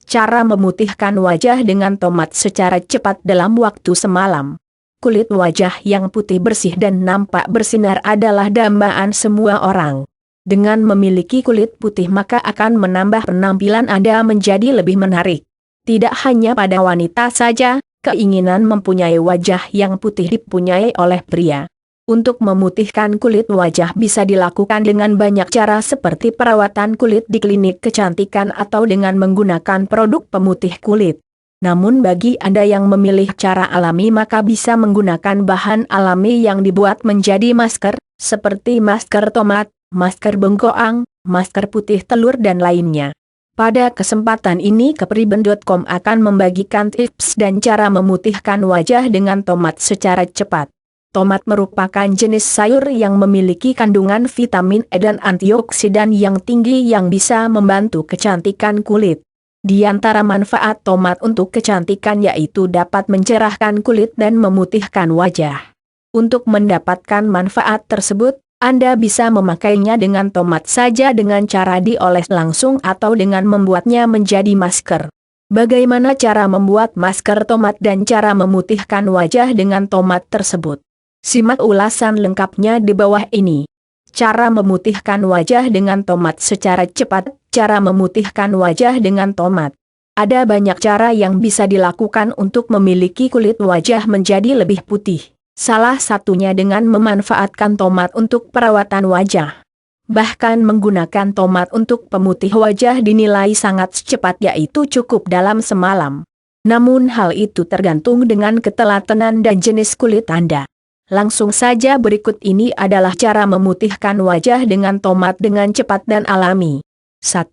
Cara memutihkan wajah dengan tomat secara cepat dalam waktu semalam. Kulit wajah yang putih bersih dan nampak bersinar adalah dambaan semua orang. Dengan memiliki kulit putih maka akan menambah penampilan Anda menjadi lebih menarik. Tidak hanya pada wanita saja, keinginan mempunyai wajah yang putih dipunyai oleh pria. Untuk memutihkan kulit wajah bisa dilakukan dengan banyak cara seperti perawatan kulit di klinik kecantikan atau dengan menggunakan produk pemutih kulit. Namun bagi Anda yang memilih cara alami maka bisa menggunakan bahan alami yang dibuat menjadi masker, seperti masker tomat, masker bengkoang, masker putih telur dan lainnya. Pada kesempatan ini Kepriben.com akan membagikan tips dan cara memutihkan wajah dengan tomat secara cepat. Tomat merupakan jenis sayur yang memiliki kandungan vitamin E dan antioksidan yang tinggi yang bisa membantu kecantikan kulit. Di antara manfaat tomat untuk kecantikan yaitu dapat mencerahkan kulit dan memutihkan wajah. Untuk mendapatkan manfaat tersebut, Anda bisa memakainya dengan tomat saja dengan cara dioles langsung atau dengan membuatnya menjadi masker. Bagaimana cara membuat masker tomat dan cara memutihkan wajah dengan tomat tersebut? Simak ulasan lengkapnya di bawah ini. Cara memutihkan wajah dengan tomat secara cepat. Cara memutihkan wajah dengan tomat. Ada banyak cara yang bisa dilakukan untuk memiliki kulit wajah menjadi lebih putih. Salah satunya dengan memanfaatkan tomat untuk perawatan wajah. Bahkan menggunakan tomat untuk pemutih wajah dinilai sangat cepat yaitu cukup dalam semalam. Namun hal itu tergantung dengan ketelatenan dan jenis kulit Anda. Langsung saja berikut ini adalah cara memutihkan wajah dengan tomat dengan cepat dan alami. 1.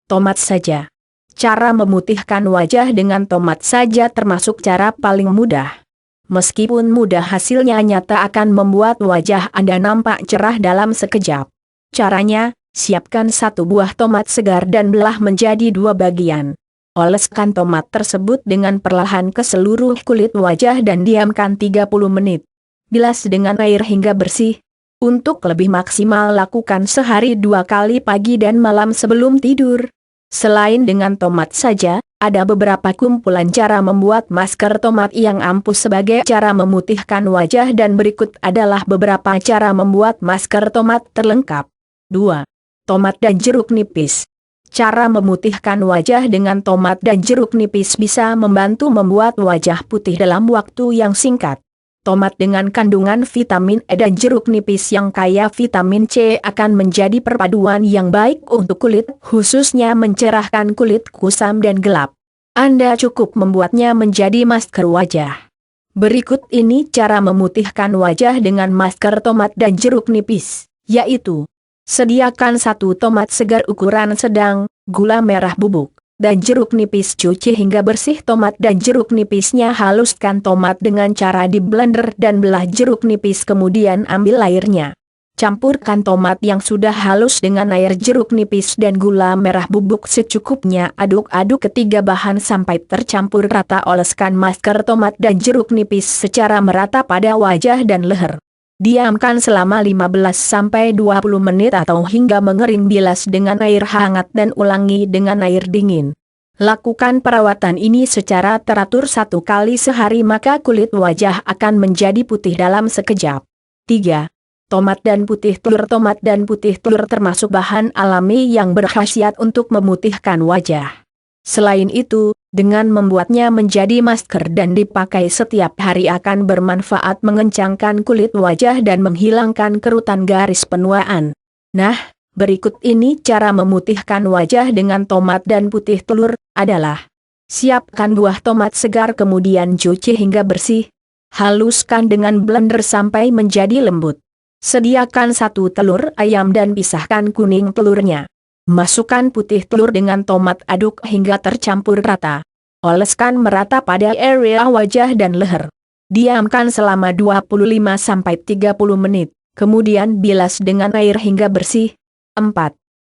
Tomat saja. Cara memutihkan wajah dengan tomat saja termasuk cara paling mudah. Meskipun mudah hasilnya nyata akan membuat wajah Anda nampak cerah dalam sekejap. Caranya, siapkan 1 buah tomat segar dan belah menjadi 2 bagian. Oleskan tomat tersebut dengan perlahan ke seluruh kulit wajah dan diamkan 30 menit. Bilas dengan air hingga bersih. Untuk lebih maksimal lakukan sehari 2 kali pagi dan malam sebelum tidur. Selain dengan tomat saja, ada beberapa kumpulan cara membuat masker tomat yang ampuh sebagai cara memutihkan wajah dan berikut adalah beberapa cara membuat masker tomat terlengkap. 2. Tomat dan jeruk nipis. Cara memutihkan wajah dengan tomat dan jeruk nipis bisa membantu membuat wajah putih dalam waktu yang singkat. Tomat dengan kandungan vitamin E dan jeruk nipis yang kaya vitamin C akan menjadi perpaduan yang baik untuk kulit, khususnya mencerahkan kulit kusam dan gelap. Anda cukup membuatnya menjadi masker wajah. Berikut ini cara memutihkan wajah dengan masker tomat dan jeruk nipis, yaitu sediakan 1 tomat segar ukuran sedang, gula merah bubuk, dan jeruk nipis. Cuci hingga bersih tomat dan jeruk nipisnya. Haluskan tomat dengan cara di blender dan belah jeruk nipis kemudian ambil airnya. Campurkan tomat yang sudah halus dengan air jeruk nipis dan gula merah bubuk secukupnya. Aduk-aduk ketiga bahan sampai tercampur rata. Oleskan masker tomat dan jeruk nipis secara merata pada wajah dan leher. Diamkan selama 15-20 menit atau hingga mengering. Bilas dengan air hangat dan ulangi dengan air dingin. Lakukan perawatan ini secara teratur 1 kali sehari maka kulit wajah akan menjadi putih dalam sekejap. 3. Tomat dan putih telur. Tomat dan putih telur termasuk bahan alami yang berkhasiat untuk memutihkan wajah. Selain itu, dengan membuatnya menjadi masker dan dipakai setiap hari akan bermanfaat mengencangkan kulit wajah dan menghilangkan kerutan garis penuaan. Nah, berikut ini cara memutihkan wajah dengan tomat dan putih telur adalah: siapkan buah tomat segar kemudian cuci hingga bersih. Haluskan dengan blender sampai menjadi lembut. Sediakan 1 telur ayam dan pisahkan kuning telurnya. Masukkan putih telur dengan tomat, aduk hingga tercampur rata. Oleskan merata pada area wajah dan leher. Diamkan selama 25-30 menit, kemudian bilas dengan air hingga bersih. 4.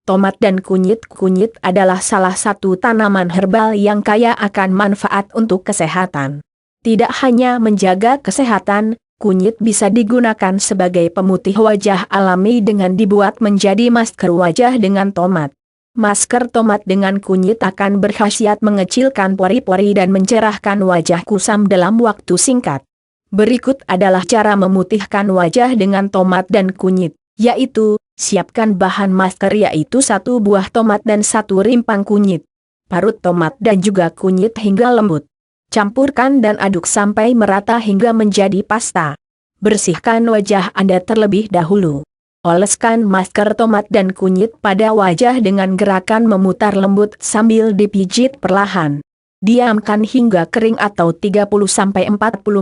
Tomat dan kunyit. Kunyit adalah salah satu tanaman herbal yang kaya akan manfaat untuk kesehatan. Tidak hanya menjaga kesehatan, kunyit bisa digunakan sebagai pemutih wajah alami dengan dibuat menjadi masker wajah dengan tomat. Masker tomat dengan kunyit akan berkhasiat mengecilkan pori-pori dan mencerahkan wajah kusam dalam waktu singkat. Berikut adalah cara memutihkan wajah dengan tomat dan kunyit, yaitu, siapkan bahan masker yaitu 1 buah tomat dan 1 rimpang kunyit. Parut tomat dan juga kunyit hingga lembut. Campurkan dan aduk sampai merata hingga menjadi pasta. Bersihkan wajah Anda terlebih dahulu. Oleskan masker tomat dan kunyit pada wajah dengan gerakan memutar lembut sambil dipijit perlahan. Diamkan hingga kering atau 30-40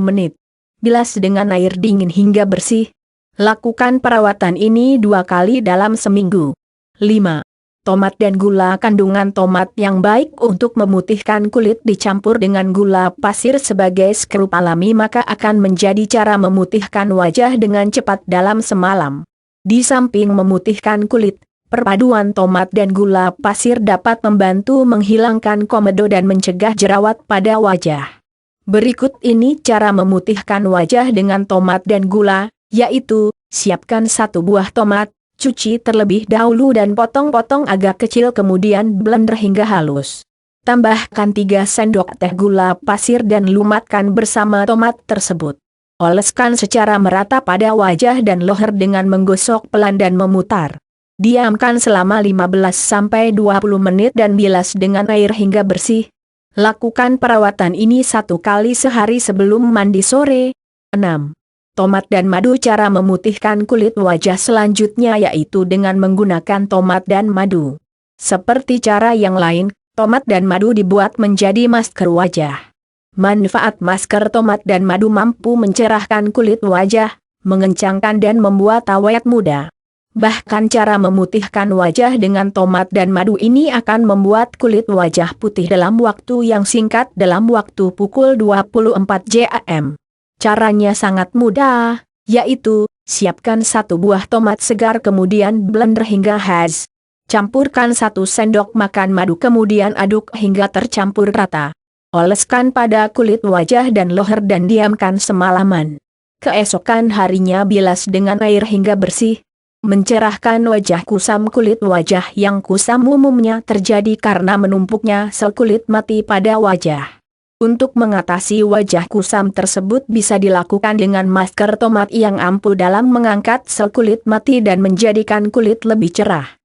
menit. Bilas dengan air dingin hingga bersih. Lakukan perawatan ini 2 kali dalam seminggu. 5. Tomat dan gula. Kandungan tomat yang baik untuk memutihkan kulit dicampur dengan gula pasir sebagai skrup alami maka akan menjadi cara memutihkan wajah dengan cepat dalam semalam. Di samping memutihkan kulit, perpaduan tomat dan gula pasir dapat membantu menghilangkan komedo dan mencegah jerawat pada wajah. Berikut ini cara memutihkan wajah dengan tomat dan gula, yaitu, siapkan 1 buah tomat, cuci terlebih dahulu dan potong-potong agak kecil kemudian blender hingga halus. Tambahkan 3 sendok teh gula pasir dan lumatkan bersama tomat tersebut. Oleskan secara merata pada wajah dan leher dengan menggosok pelan dan memutar. Diamkan selama 15-20 menit dan bilas dengan air hingga bersih. Lakukan perawatan ini 1 kali sehari sebelum mandi sore. 6. Tomat dan madu. Cara memutihkan kulit wajah selanjutnya yaitu dengan menggunakan tomat dan madu. Seperti cara yang lain, tomat dan madu dibuat menjadi masker wajah. Manfaat masker tomat dan madu mampu mencerahkan kulit wajah, mengencangkan dan membuat awet muda. Bahkan cara memutihkan wajah dengan tomat dan madu ini akan membuat kulit wajah putih dalam waktu yang singkat dalam waktu pukul 24 jam. Caranya sangat mudah, yaitu, siapkan 1 buah tomat segar kemudian blender hingga habis. Campurkan 1 sendok makan madu kemudian aduk hingga tercampur rata. Oleskan pada kulit wajah dan leher dan diamkan semalaman. Keesokan harinya bilas dengan air hingga bersih. Mencerahkan wajah. Kusam. Kulit wajah yang kusam umumnya terjadi karena menumpuknya sel kulit mati pada wajah. Untuk mengatasi wajah kusam tersebut bisa dilakukan dengan masker tomat yang ampuh dalam mengangkat sel kulit mati dan menjadikan kulit lebih cerah.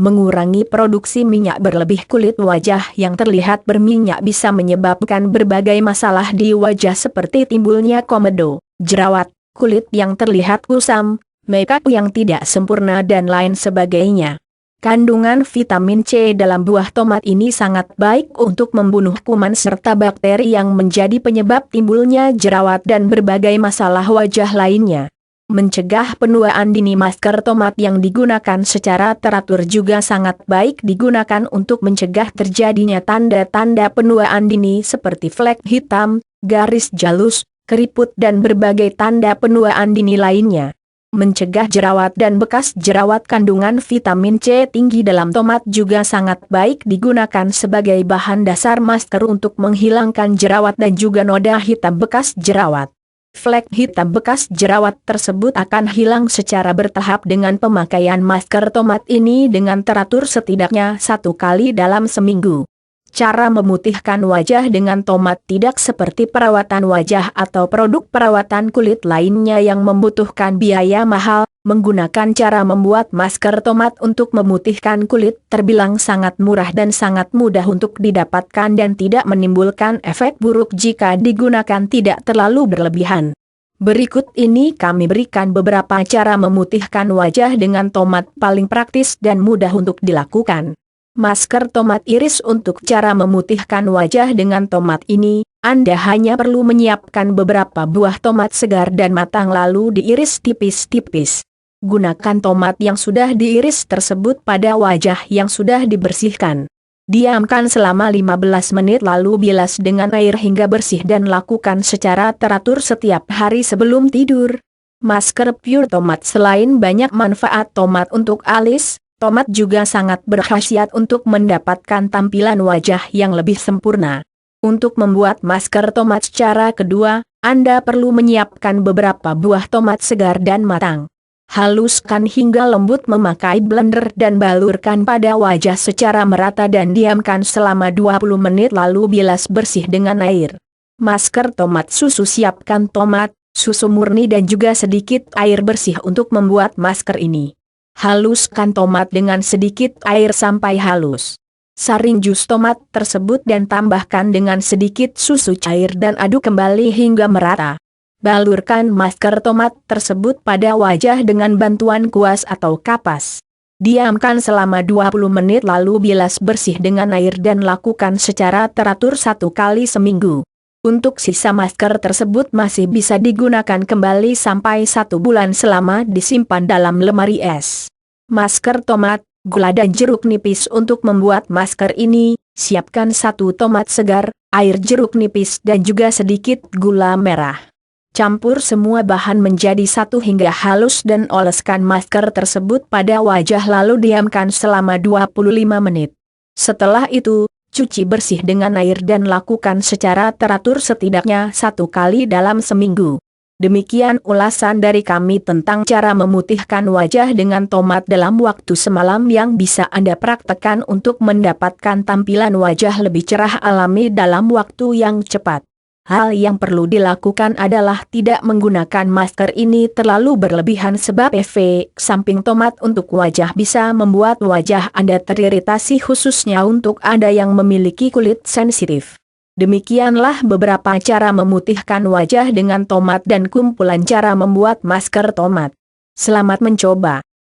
Mengurangi produksi minyak berlebih. Kulit wajah yang terlihat berminyak bisa menyebabkan berbagai masalah di wajah seperti timbulnya komedo, jerawat, kulit yang terlihat kusam, makeup yang tidak sempurna dan lain sebagainya. Kandungan vitamin C dalam buah tomat ini sangat baik untuk membunuh kuman serta bakteri yang menjadi penyebab timbulnya jerawat dan berbagai masalah wajah lainnya. Mencegah penuaan dini. Masker tomat yang digunakan secara teratur juga sangat baik digunakan untuk mencegah terjadinya tanda-tanda penuaan dini seperti flek hitam, garis jalus, keriput dan berbagai tanda penuaan dini lainnya. Mencegah jerawat dan bekas jerawat. Kandungan vitamin C tinggi dalam tomat juga sangat baik digunakan sebagai bahan dasar masker untuk menghilangkan jerawat dan juga noda hitam bekas jerawat. Flek hitam bekas jerawat tersebut akan hilang secara bertahap dengan pemakaian masker tomat ini dengan teratur setidaknya 1 kali dalam seminggu. Cara memutihkan wajah dengan tomat tidak seperti perawatan wajah atau produk perawatan kulit lainnya yang membutuhkan biaya mahal. Menggunakan cara membuat masker tomat untuk memutihkan kulit terbilang sangat murah dan sangat mudah untuk didapatkan dan tidak menimbulkan efek buruk jika digunakan tidak terlalu berlebihan. Berikut ini kami berikan beberapa cara memutihkan wajah dengan tomat paling praktis dan mudah untuk dilakukan. Masker tomat iris. Untuk cara memutihkan wajah dengan tomat ini, Anda hanya perlu menyiapkan beberapa buah tomat segar dan matang lalu diiris tipis-tipis. Gunakan tomat yang sudah diiris tersebut pada wajah yang sudah dibersihkan. Diamkan selama 15 menit lalu bilas dengan air hingga bersih dan lakukan secara teratur setiap hari sebelum tidur. Masker pure tomat. Selain banyak manfaat tomat untuk alis, tomat juga sangat berkhasiat untuk mendapatkan tampilan wajah yang lebih sempurna. Untuk membuat masker tomat secara kedua, Anda perlu menyiapkan beberapa buah tomat segar dan matang. Haluskan hingga lembut memakai blender dan balurkan pada wajah secara merata dan diamkan selama 20 menit lalu bilas bersih dengan air. Masker tomat susu. Siapkan tomat, susu murni dan juga sedikit air bersih untuk membuat masker ini. Haluskan tomat dengan sedikit air sampai halus. Saring jus tomat tersebut dan tambahkan dengan sedikit susu cair dan aduk kembali hingga merata. Balurkan masker tomat tersebut pada wajah dengan bantuan kuas atau kapas. Diamkan selama 20 menit lalu bilas bersih dengan air dan lakukan secara teratur 1 kali seminggu. Untuk sisa masker tersebut masih bisa digunakan kembali sampai 1 bulan selama disimpan dalam lemari es. Masker tomat, gula dan jeruk nipis. Untuk membuat masker ini, siapkan 1 tomat segar, air jeruk nipis dan juga sedikit gula merah. Campur semua bahan menjadi satu hingga halus dan oleskan masker tersebut pada wajah lalu diamkan selama 25 menit. Setelah itu, cuci bersih dengan air dan lakukan secara teratur setidaknya 1 kali dalam seminggu. Demikian ulasan dari kami tentang cara memutihkan wajah dengan tomat dalam waktu semalam yang bisa Anda praktekkan untuk mendapatkan tampilan wajah lebih cerah alami dalam waktu yang cepat. Hal yang perlu dilakukan adalah tidak menggunakan masker ini terlalu berlebihan sebab efek samping tomat untuk wajah bisa membuat wajah Anda teriritasi khususnya untuk Anda yang memiliki kulit sensitif. Demikianlah beberapa cara memutihkan wajah dengan tomat dan kumpulan cara membuat masker tomat. Selamat mencoba.